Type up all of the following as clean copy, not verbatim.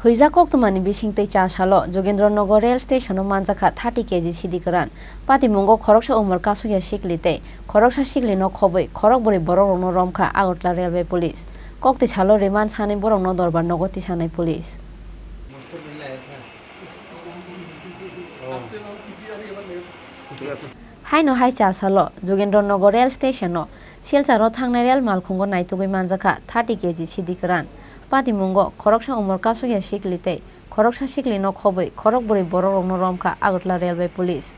Huiza koktumani bisingtei chasalo Jogendranagar rail station manjaka 30 kg sidigaran Patimungo khoroksa umar kasuya siklite khoroksa siklino khoboi khorokbori borokno romkha Agartala railway police kokti salo reman sane borokno dorbar nogoti sanai police Haino hai chasalo Jogendranagar rail station no Silcharo thangnai rail malkhungo naitugoi manjaka 30 kg sidigaran Patimungo khoroksa umar kasuya siklite khoroksa siklino khoboi khorokbori borokno romkha Agartala railway police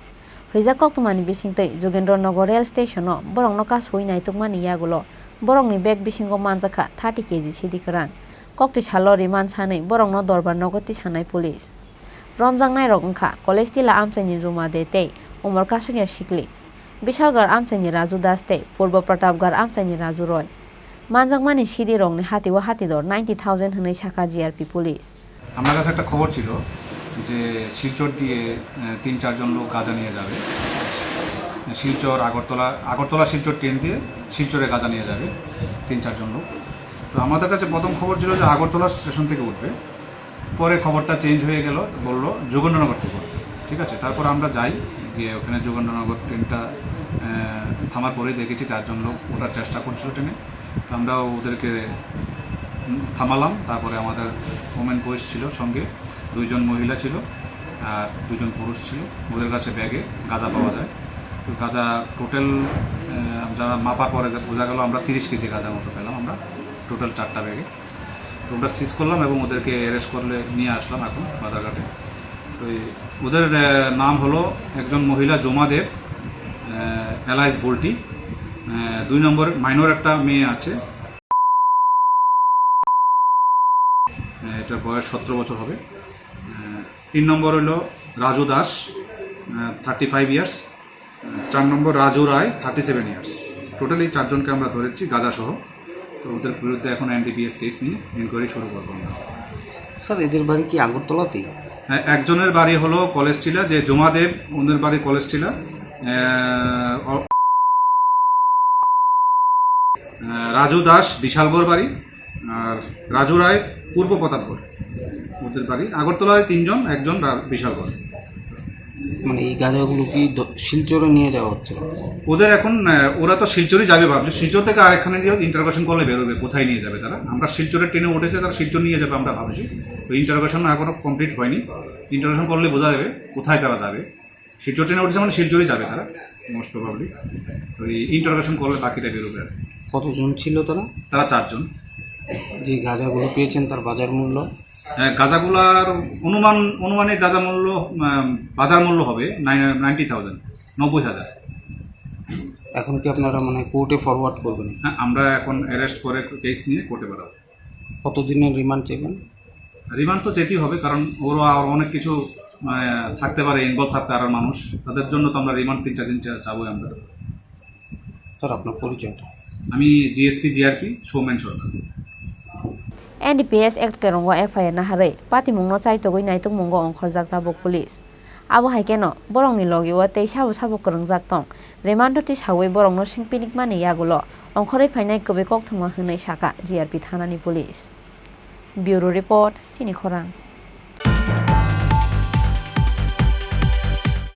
Huiza koktumani bisingtei Jogendranagar rail station no borokno kasui naitugmani yagulo borokni bag bisingo manjaka 30 kg sidigaran kokti salo reman sanai borokno dorbar nogoti sanai police Romjangnai rok wngkha college tila amchaini Ruma de tei umar kasuya sikli Bishalgar amchaini Raju Das tei Purbo Pratapgar amchaini Raju Roy Manjangmani Sidi rongni hatiwa hatidor 90,000 হনৈ শাখা GRP police আমার কাছে একটা খবর ছিল যে শিলচর দিয়ে ৩-৪ জন লোক গাঁজা নিয়ে যাবে শিলচর আগরতলা শিলচর ট্রেন দিয়ে শিলচরে গাঁজা নিয়ে যাবে ৩-৪ জন লোক তো আমাদের কাছে প্রথম খবর ছিল যে আগরতলা স্টেশন থেকে উঠবে পরে খবরটা চেঞ্জ হয়ে গেল বলল যোগেন্দ্রনগর থেকে উঠবে ঠিক আছে তারপর আমরা যাই গিয়ে ওখানে যোগেন্দ্রনগর ট্রেনটা থামার পরে দেখেছি 4 জন লোক ওঠার চেষ্টা করছিল ট্রেনে তো আমরা ওদেরকে থামালাম তারপরে আমাদের ওমেন পুলিশ ছিল সঙ্গে 2 জন মহিলা ছিল আর 2 জন পুরুষ ছিল ওদের কাছে ব্যাগে গাঁজা পাওয়া যায় তো গাঁজা টোটাল যারা মাপার পরে বোঝা গেল আমরা 30 কেজি গাঁজা মতো পেলাম আমরা টোটাল 4টা ব্যাগে তো আমরা সিজ করলাম এবং ওদেরকে অ্যারেস্ট করলে নিয়ে আসলাম এখন বাজারঘাটে তো ওদের নাম হলো একজন মহিলা জমা দেব এলাইস বোল্টি 2 নম্বর মাইনর একটা মেয়ে আছে এটা বয়স 17 বছর হবে 3 নম্বর হলো রাজু দাস 35 ইয়ার্স 4 নম্বর রাজু রায় 37 ইয়ার্স টোটালি 4 জনকে আমরা ধরেছি গাঁজা সহ তো ওদের বিরুদ্ধে এখন এনডিপিএস কেস নিয়ে ইনকোয়ারি শুরু করব আমরা স্যার এদের বাড়ি কি আগরতলাতে হ্যাঁ একজনের বাড়ি হলো কলেজটিলা যে জমাদেব ওদের বাড়ি কলেজটিলা রাজু দাস বিশালগড় বাড়ি আর রাজু রায় পূর্ব প্রতাপগড় ওদের বাড়ি আগরতলায় 3 জন একজন বিশালগড় মানে এই গাঁজাগুলো কি শিলচরে নিয়ে যাওয়া হচ্ছে ওদের এখন ওরা তো শিলচরই যাবে ভাবছে শিলচর থেকে আরেকখানে গিয়ে ইন্টারোগেশন করলে বেরোবে কোথায় নিয়ে যাবে তারা আমরা শিলচরের ট্রেনে উঠেছে তারা শিলচর নিয়ে যাবে আমরা ভাবছি ওই ইন্টারোগেশন এখনো কমপ্লিট হয়নি ইন্টারোগেশন করলে বোঝা যাবে কোথায় তারা যাবে শিলচর ট্রেনে উঠেছে মানে শিলচরই যাবে তারা মোস্ট প্রবাবলি ওই ইন্টারোগেশন করলে বাকিটা বেরোবে আর কতজন ছিল তারা 4 জন যে গাঁজাগুলো পেয়েছেন তার বাজার মূল্য গাঁজাগুলার অনুমানিক গাঁজা মূল্য বাজার মূল্য হবে 90,000 90,000 এখন কি আপনারা মানে কোর্টে ফরওয়ার্ড করবেন হ্যাঁ আমরা এখন অ্যারেস্ট করে কেস নিয়ে কোর্টে পাঠাবো কতদিনের রিমান্ড চাইবেন রিমান্ড তো যেতেই হবে কারণ ওরা আর অনেক কিছু থাকতে পারে ইনভলভ থাকতে আর মানুষ তাদের জন্য তো আমরা রিমান্ড 3-4 দিন চাবো আমরা স্যার আপনার পরিচয়টা আমি ডিএসপি জিআরপি সৌমেন সরকার NDPS Act kerongwa FIR na harai Patimungno chaitogoi naitugmungo ongkhorjak tabuk police abo haikeno borongni logi wa tei sabo korongjak tong remand ti sawoi borongno singpinik mani yagulo ongkhorei phainai kobe kokthoma hwnai saka GRP thanani police Bureau Report Chini Khorang